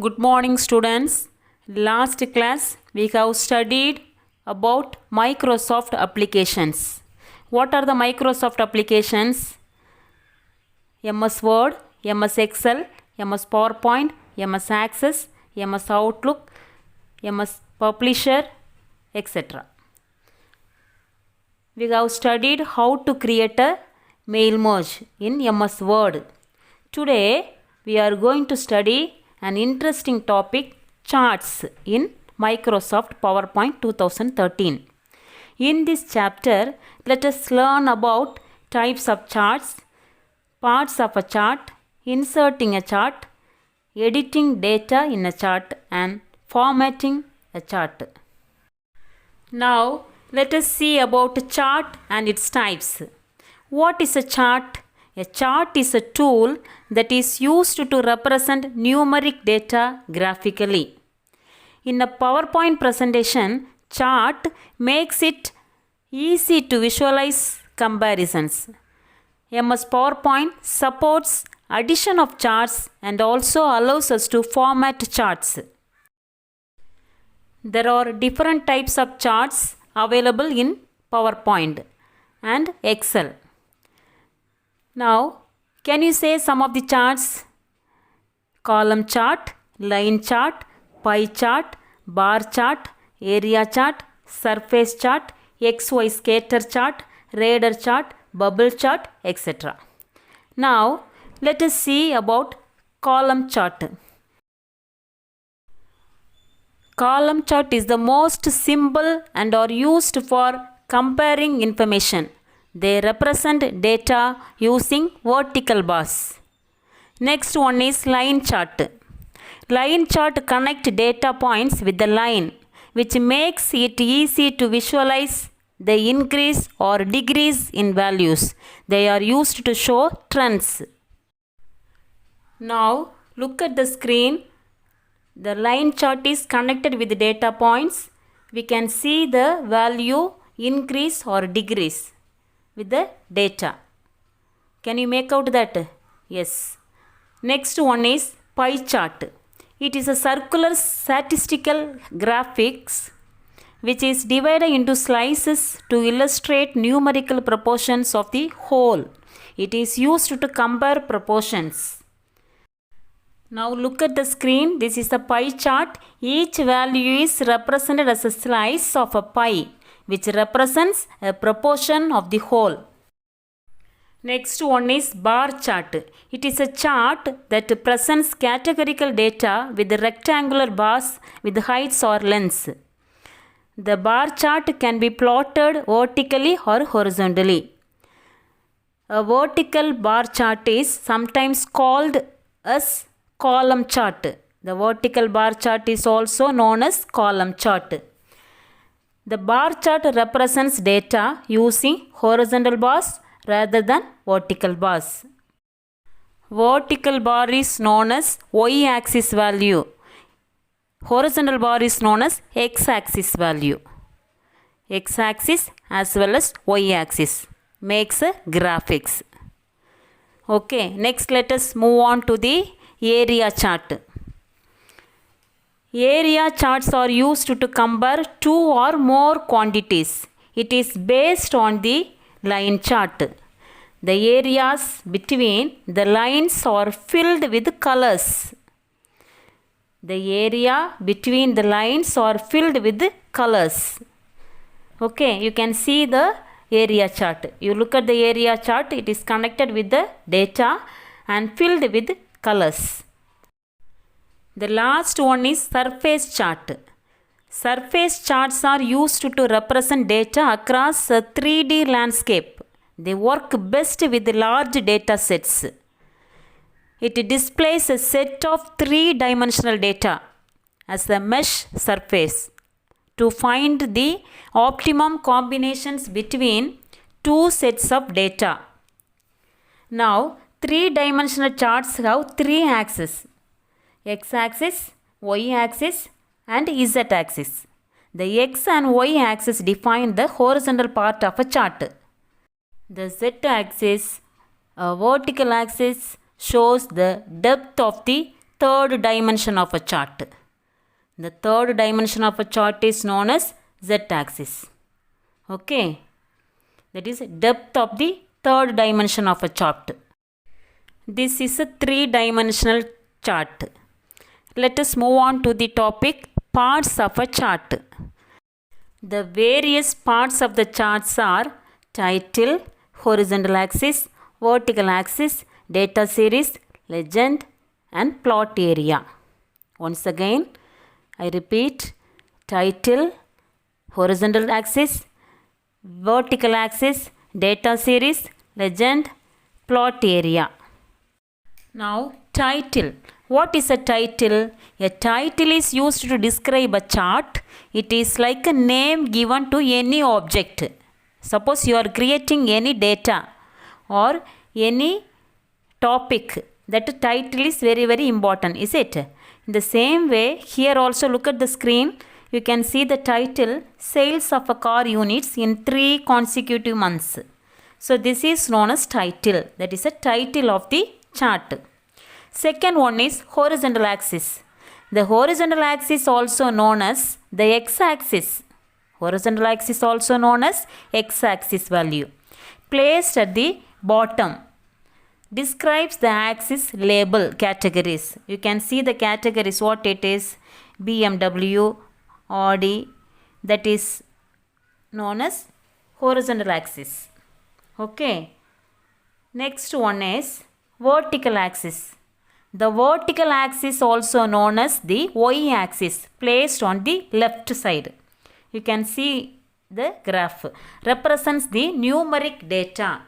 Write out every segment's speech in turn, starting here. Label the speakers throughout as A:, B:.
A: Good morning, students. Last class we have studied about Microsoft applications. What are the Microsoft applications? MS Word, MS Excel, MS PowerPoint, MS Access, MS Outlook, MS Publisher, etc. We have studied how to create a mail merge in MS Word. Today we are going to study an interesting topic, charts in Microsoft PowerPoint 2013. In this chapter, let us learn about types of charts, parts of a chart, inserting a chart, editing data in a chart, and formatting a chart. Now, let us see about a chart and its types. What is a chart? A chart is a tool that is used to represent numeric data graphically. In a PowerPoint presentation, chart makes it easy to visualize comparisons. MS PowerPoint supports addition of charts and also allows us to format charts. There are different types of charts available in PowerPoint and Excel. Now, can you say some of the charts? Column chart, line chart, pie chart, bar chart, area chart, surface chart, XY scatter chart, radar chart, bubble chart, etc. Now, let us see about column chart. Column chart is the most simple and are used for comparing information. They represent data using vertical bars. Next one is line chart. Line chart connect data points with the line, which makes it easy to visualize the increase or decrease in values. They are used to show trends. Now look at the screen. The line chart is connected with the data points. We can see the value increase or decrease with the data. Can you make out that? Yes. Next one is pie chart. It is a circular statistical graphics which is divided into slices to illustrate numerical proportions of the whole. It is used to compare proportions. Now look at the screen. This is a pie chart. Each value is represented as a slice of a pie, which represents a proportion of the whole. Next one is bar chart. It is a chart that presents categorical data with rectangular bars with heights or lengths. The bar chart can be plotted vertically or horizontally. A vertical bar chart is sometimes called as column chart. The vertical bar chart is also known as column chart. The bar chart represents data using horizontal bars rather than vertical bars. Vertical bar is known as y-axis value. Horizontal bar is known as x-axis value. X-axis as well as y-axis makes a graphics. Okay, next let us move on to the area chart. Area charts are used to compare two or more quantities. It is based on the line chart. The areas between the lines are filled with colors. The area between the lines are filled with colors. Okay, you can see the area chart. You look at the area chart, it is connected with the data and filled with colors. The last one is surface chart. Surface charts are used to represent data across a 3D landscape. They work best with large data sets. It displays a set of three-dimensional data as a mesh surface to find the optimum combinations between two sets of data. Now, three-dimensional charts have three axes: x-axis, y-axis, and z-axis. The x and y-axis define the horizontal part of a chart. The z-axis, a vertical axis, shows the depth of the third dimension of a chart. The third dimension of a chart is known as z-axis. Okay. That is depth of the third dimension of a chart. This is a three-dimensional chart. Let us move on to the topic parts of a chart. The various parts of the charts are title, horizontal axis, vertical axis, data series, legend, and plot area. Once again, I repeat, title, horizontal axis, vertical axis, data series, legend, plot area. Now, title. What is a title? A title is used to describe a chart. It is like a name given to any object. Suppose you are creating any data or any topic. That title is very, very important, is it? In the same way, here also look at the screen. You can see the title, sales of a car units in 3 consecutive months. So this is known as title. That is a title of the chart. Second one is horizontal axis. The horizontal axis also known as the x-axis. Horizontal axis also known as x-axis value. Placed at the bottom. Describes the axis label categories. You can see the categories what it is. BMW, Audi. That is known as horizontal axis. Okay. Next one is vertical axis. The vertical axis also known as the y-axis placed on the left side. You can see the graph represents the numeric data.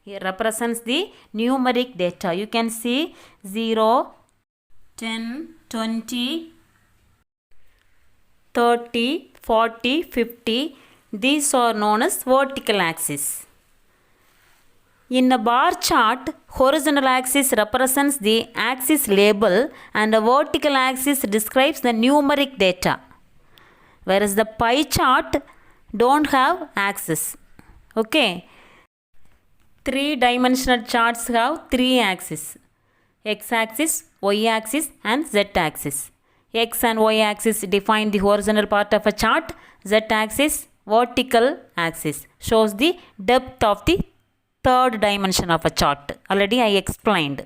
A: It represents the numeric data. You can see 0, 10, 20, 30, 40, 50. These are known as vertical axis. In a bar chart, horizontal axis represents the axis label and a vertical axis describes the numeric data. Whereas the pie chart don't have axis. Okay. 3-dimensional charts have 3 axes. X-axis, Y-axis and Z-axis. X and Y-axis define the horizontal part of a chart. Z-axis, vertical axis, shows the depth of the third dimension of a chart. Already I explained.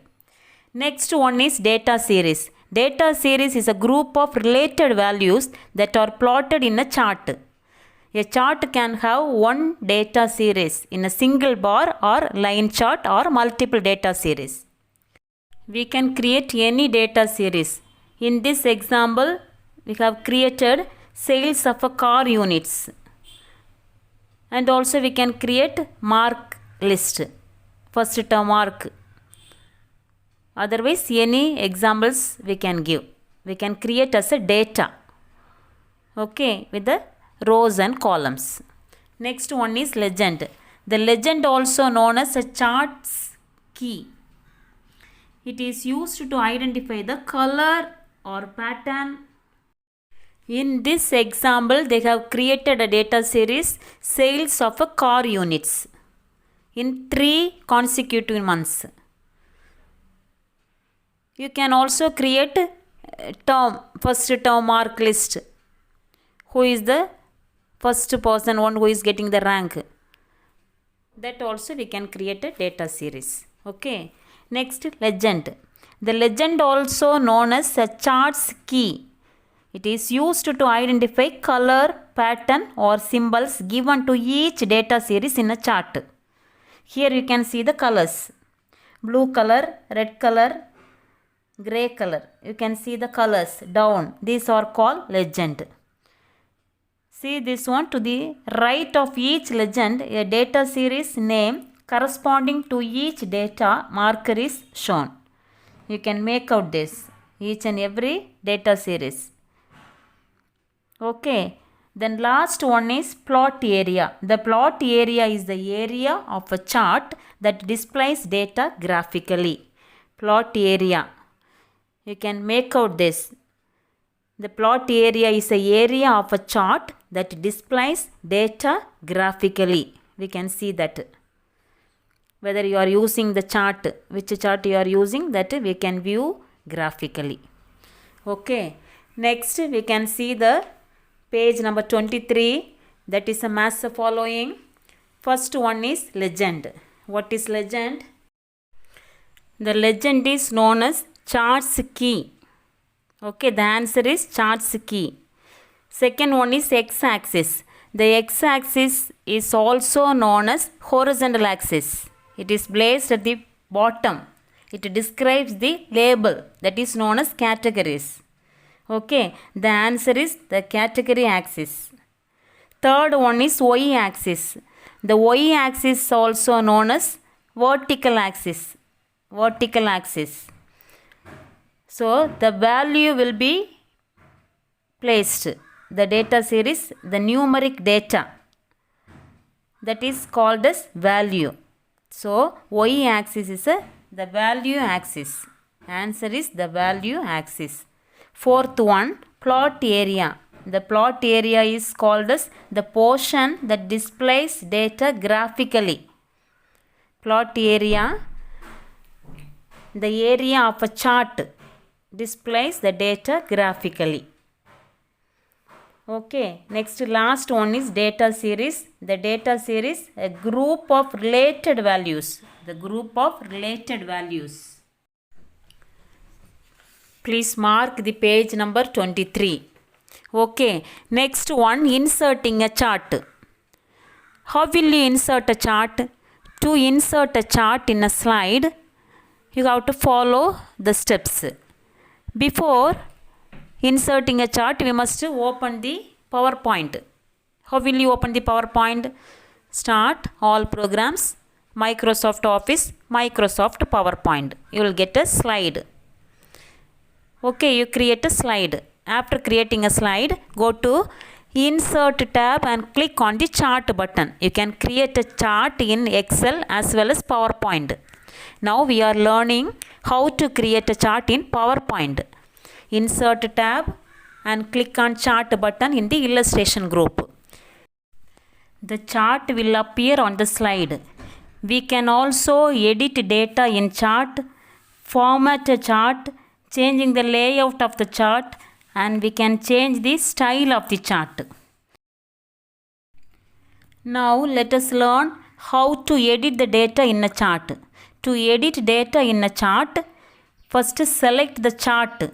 A: Next one is data series. Data series is a group of related values that are plotted in a chart. A chart can have one data series in a single bar or line chart or multiple data series. We can create any data series. In this example, we have created sales of a car units. And also we can create mark list. First term mark. Otherwise, any examples we can give. We can create as a data. Okay, with the rows and columns. Next one is legend. The legend also known as a chart's key. It is used to identify the color or pattern. In this example, they have created a data series sales of a car units in 3 consecutive months. You can also create first term mark list. Who is the first person, one who is getting the rank. That also we can create a data series. Okay. Next, legend. The legend also known as a chart's key. It is used to identify color, pattern or symbols given to each data series in a chart. Here you can see the colors. Blue color, red color, grey color. You can see the colors down. These are called legend. See this one, to the right of each legend, a data series name corresponding to each data marker is shown. You can make out this, each and every data series. Okay. Then last one is plot area. The plot area is the area of a chart that displays data graphically. Plot area. You can make out this. The plot area is the area of a chart that displays data graphically. We can see that. Whether you are using the chart, which chart you are using, that we can view graphically. Okay. Next we can see the page number 23, that is a match the following. First one is legend. What is legend? The legend is known as chart's key. Okay, the answer is chart's key. Second one is x-axis. The x-axis is also known as horizontal axis. It is placed at the bottom. It describes the label, that is known as categories. Okay, the answer is the category axis. Third one is y-axis. The y-axis is also known as vertical axis. Vertical axis. So the value will be placed. The data series, the numeric data, that is called as value. So y-axis is the value axis. Answer is the value axis. Fourth one, plot area. The plot area is called as the portion that displays data graphically. Plot area, the area of a chart displays the data graphically. Okay, next last one is data series. The data series, a group of related values. The group of related values. Please mark the page number 23. Okay, next one, inserting a chart. How will you insert a chart? To insert a chart in a slide, you have to follow the steps. Before inserting a chart, we must open the PowerPoint. How will you open the PowerPoint? Start all programs, Microsoft Office, Microsoft PowerPoint. You will get a slide. Okay, you create a slide. After creating a slide, go to Insert tab and click on the chart button. You can create a chart in Excel as well as PowerPoint. Now we are learning how to create a chart in PowerPoint. Insert tab and click on chart button in the illustration group. The chart will appear on the slide. We can also edit data in chart, format a chart, changing the layout of the chart, and we can change the style of the chart. Now let us learn how to edit the data in a chart. To edit data in a chart, first select the chart.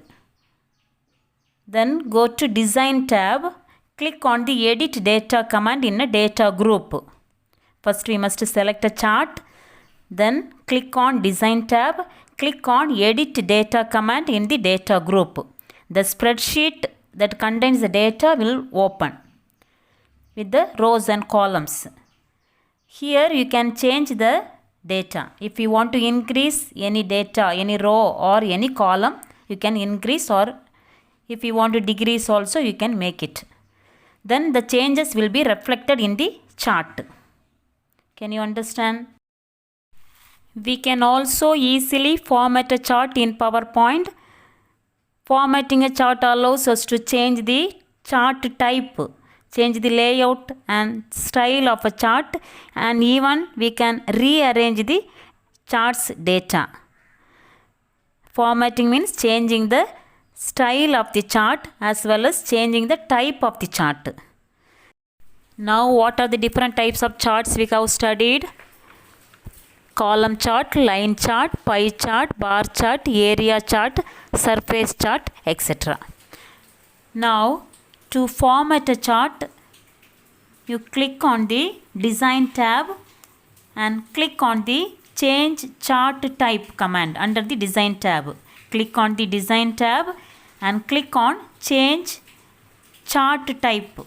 A: Then go to Design tab. Click on the Edit Data command in a data group. First we must select a chart. Then click on Design tab. Click on Edit Data command in the data group. The spreadsheet that contains the data will open with the rows and columns. Here you can change the data. If you want to increase any data, any row or any column, you can increase, or if you want to decrease also, you can make it. Then the changes will be reflected in the chart. Can you understand? We can also easily format a chart in PowerPoint. Formatting a chart allows us to change the chart type, change the layout and style of a chart, and even we can rearrange the chart's data. Formatting means changing the style of the chart as well as changing the type of the chart. Now what are the different types of charts we have studied? Column chart, line chart, pie chart, bar chart, area chart, surface chart, etc. Now to format a chart, you click on the Design tab and click on the Change Chart Type command under the Design tab. Click on the Design tab and click on Change Chart Type.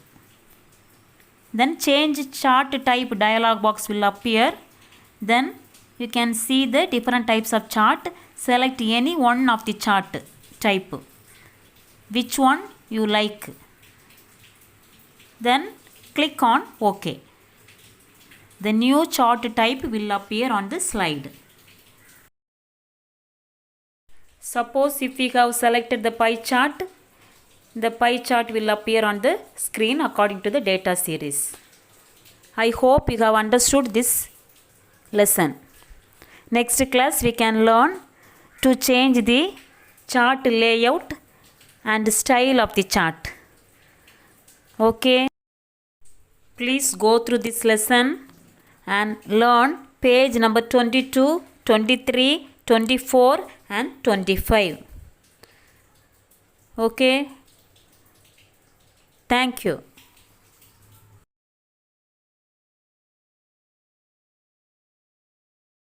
A: Then Change Chart Type dialog box will appear. Then you can see the different types of chart. Select any one of the chart type. Which one you like. Then click on OK. The new chart type will appear on the slide. Suppose if we have selected the pie chart, the pie chart will appear on the screen according to the data series. I hope you have understood this lesson. Next class we can learn to change the chart layout and style of the chart. Okay. Please go through this lesson and learn page number 22, 23, 24 and 25. Okay. Thank you.